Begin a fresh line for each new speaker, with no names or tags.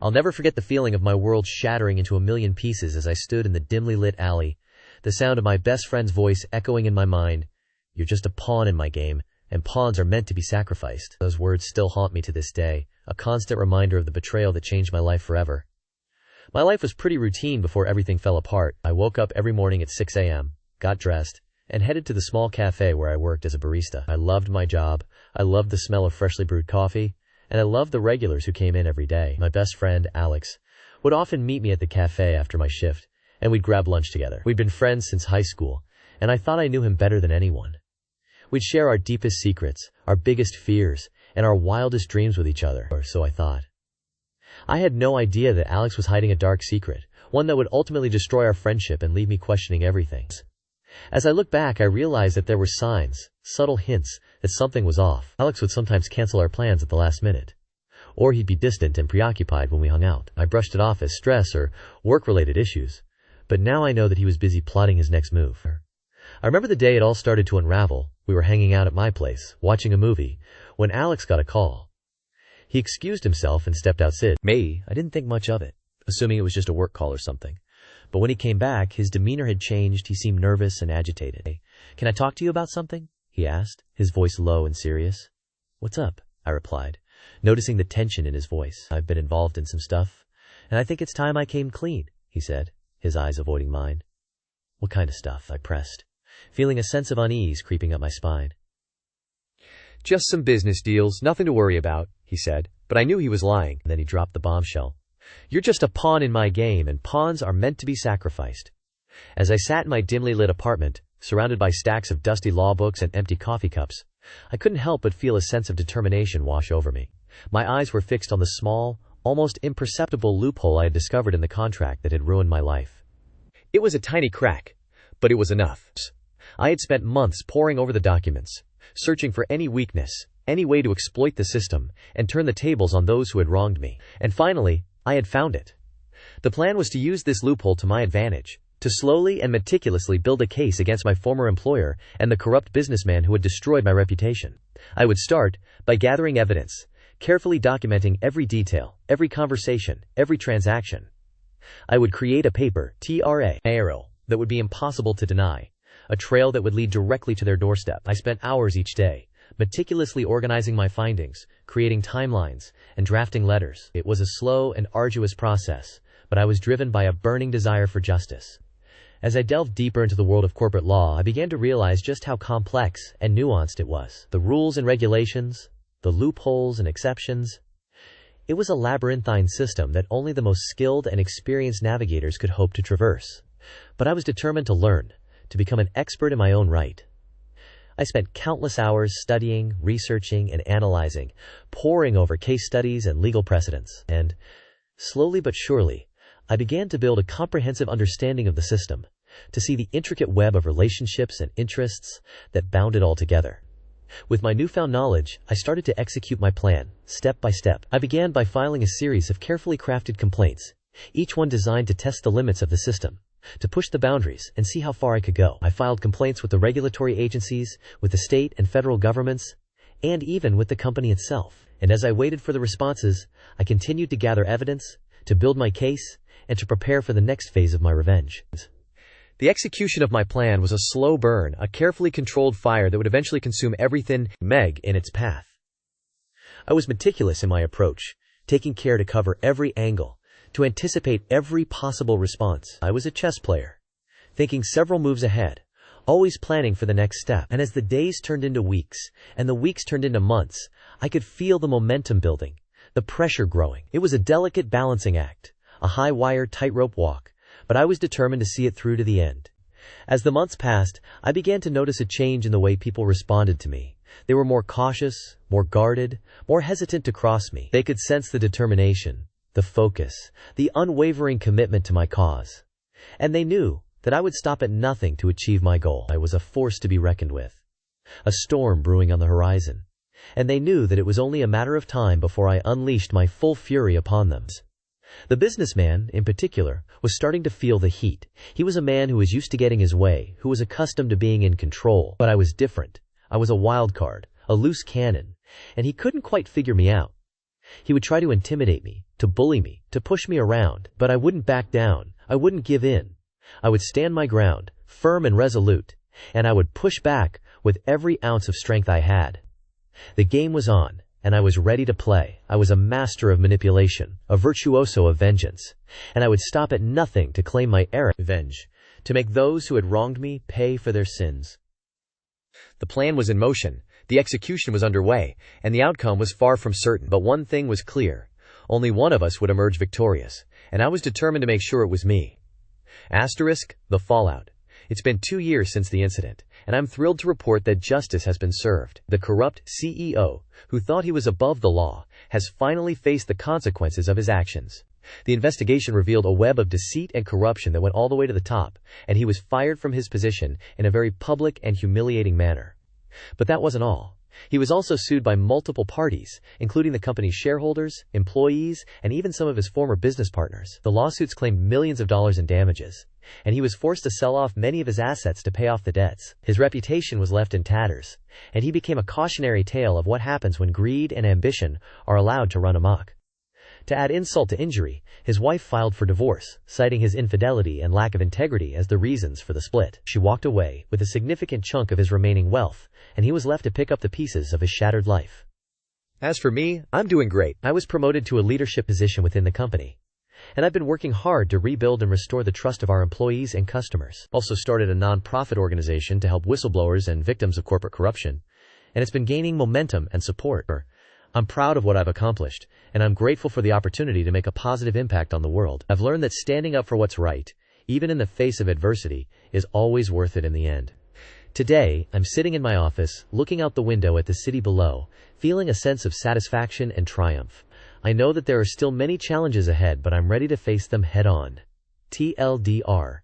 I'll never forget the feeling of my world shattering into a million pieces as I stood in the dimly lit alley, the sound of my best friend's voice echoing in my mind. "You're just a pawn in my game, and pawns are meant to be sacrificed." Those words still haunt me to this day, a constant reminder of the betrayal that changed my life forever. My life was pretty routine before everything fell apart. I woke up every morning at 6 a.m., got dressed, and headed to the small cafe where I worked as a barista. I loved my job, I loved the smell of freshly brewed coffee, and I loved the regulars who came in every day. My best friend, Alex, would often meet me at the cafe after my shift, and we'd grab lunch together. We'd been friends since high school, and I thought I knew him better than anyone. We'd share our deepest secrets, our biggest fears, and our wildest dreams with each other, or so I thought. I had no idea that Alex was hiding a dark secret, one that would ultimately destroy our friendship and leave me questioning everything. As I look back, I realized that there were signs, subtle hints, that something was off. Alex would sometimes cancel our plans at the last minute, or he'd be distant and preoccupied when we hung out. I brushed it off as stress or work-related issues, but now I know that he was busy plotting his next move. I remember the day it all started to unravel. We were hanging out at my place, watching a movie, when Alex got a call. He excused himself and stepped outside. I didn't think much of it, assuming it was just a work call or something. But when he came back, his demeanor had changed. He seemed nervous and agitated. "Hey, can I talk to you about something?" he asked, his voice low and serious. "What's up?" I replied, noticing the tension in his voice. "I've been involved in some stuff, and I think it's time I came clean," he said, his eyes avoiding mine. "What kind of stuff?" I pressed, feeling a sense of unease creeping up my spine. "Just some business deals, nothing to worry about," he said, but I knew he was lying. And then he dropped the bombshell. "You're just a pawn in my game, and pawns are meant to be sacrificed." As I sat in my dimly lit apartment, surrounded by stacks of dusty law books and empty coffee cups, I couldn't help but feel a sense of determination wash over me. My eyes were fixed on the small, almost imperceptible loophole I had discovered in the contract that had ruined my life. It was a tiny crack, but it was enough. I had spent months poring over the documents, searching for any weakness, any way to exploit the system, and turn the tables on those who had wronged me. And finally, I had found it. The plan was to use this loophole to my advantage, to slowly and meticulously build a case against my former employer and the corrupt businessman who had destroyed my reputation. I would start by gathering evidence, carefully documenting every detail, every conversation, every transaction. I would create a paper, trail, that would be impossible to deny, a trail that would lead directly to their doorstep. I spent hours each day, meticulously organizing my findings, creating timelines, and drafting letters. It was a slow and arduous process, but I was driven by a burning desire for justice. As I delved deeper into the world of corporate law, I began to realize just how complex and nuanced it was. The rules and regulations, the loopholes and exceptions. It was a labyrinthine system that only the most skilled and experienced navigators could hope to traverse. But I was determined to learn, to become an expert in my own right. I spent countless hours studying, researching, and analyzing, poring over case studies and legal precedents. And, slowly but surely, I began to build a comprehensive understanding of the system, to see the intricate web of relationships and interests that bound it all together. With my newfound knowledge, I started to execute my plan, step by step. I began by filing a series of carefully crafted complaints, each one designed to test the limits of the system, to push the boundaries and see how far I could go. I filed complaints with the regulatory agencies, with the state and federal governments, and even with the company itself. And as I waited for the responses, I continued to gather evidence, to build my case, and to prepare for the next phase of my revenge. The execution of my plan was a slow burn, a carefully controlled fire that would eventually consume everything Meg in its path. I was meticulous in my approach, taking care to cover every angle, to anticipate every possible response. I was a chess player, thinking several moves ahead, always planning for the next step. And as the days turned into weeks, and the weeks turned into months, I could feel the momentum building, the pressure growing. It was a delicate balancing act, a high-wire tightrope walk, but I was determined to see it through to the end. As the months passed, I began to notice a change in the way people responded to me. They were more cautious, more guarded, more hesitant to cross me. They could sense the determination, the focus, the unwavering commitment to my cause. And they knew that I would stop at nothing to achieve my goal. I was a force to be reckoned with, a storm brewing on the horizon. And they knew that it was only a matter of time before I unleashed my full fury upon them. The businessman, in particular, was starting to feel the heat. He was a man who was used to getting his way, who was accustomed to being in control. But I was different. I was a wild card, a loose cannon, and he couldn't quite figure me out. He would try to intimidate me, to bully me, to push me around, but I wouldn't back down. I wouldn't give in. I would stand my ground, firm and resolute, and I would push back with every ounce of strength I had. The game was on, and I was ready to play. I was a master of manipulation, a virtuoso of vengeance, and I would stop at nothing to claim my revenge, to make those who had wronged me pay for their sins. The plan was in motion, the execution was underway, and the outcome was far from certain. But one thing was clear. Only one of us would emerge victorious, and I was determined to make sure it was me. The fallout. It's been 2 years since the incident, and I'm thrilled to report that justice has been served. The corrupt CEO, who thought he was above the law, has finally faced the consequences of his actions. The investigation revealed a web of deceit and corruption that went all the way to the top, and he was fired from his position in a very public and humiliating manner. But that wasn't all. He was also sued by multiple parties, including the company's shareholders, employees, and even some of his former business partners. The lawsuits claimed millions of dollars in damages, and he was forced to sell off many of his assets to pay off the debts. His reputation was left in tatters, and he became a cautionary tale of what happens when greed and ambition are allowed to run amok. To add insult to injury, his wife filed for divorce, citing his infidelity and lack of integrity as the reasons for the split. She walked away with a significant chunk of his remaining wealth, and he was left to pick up the pieces of his shattered life. As for me, I'm doing great. I was promoted to a leadership position within the company, and I've been working hard to rebuild and restore the trust of our employees and customers. Also started a non-profit organization to help whistleblowers and victims of corporate corruption, and it's been gaining momentum and support. I'm proud of what I've accomplished, and I'm grateful for the opportunity to make a positive impact on the world. I've learned that standing up for what's right, even in the face of adversity, is always worth it in the end. Today, I'm sitting in my office, looking out the window at the city below, feeling a sense of satisfaction and triumph. I know that there are still many challenges ahead, but I'm ready to face them head on. TLDR.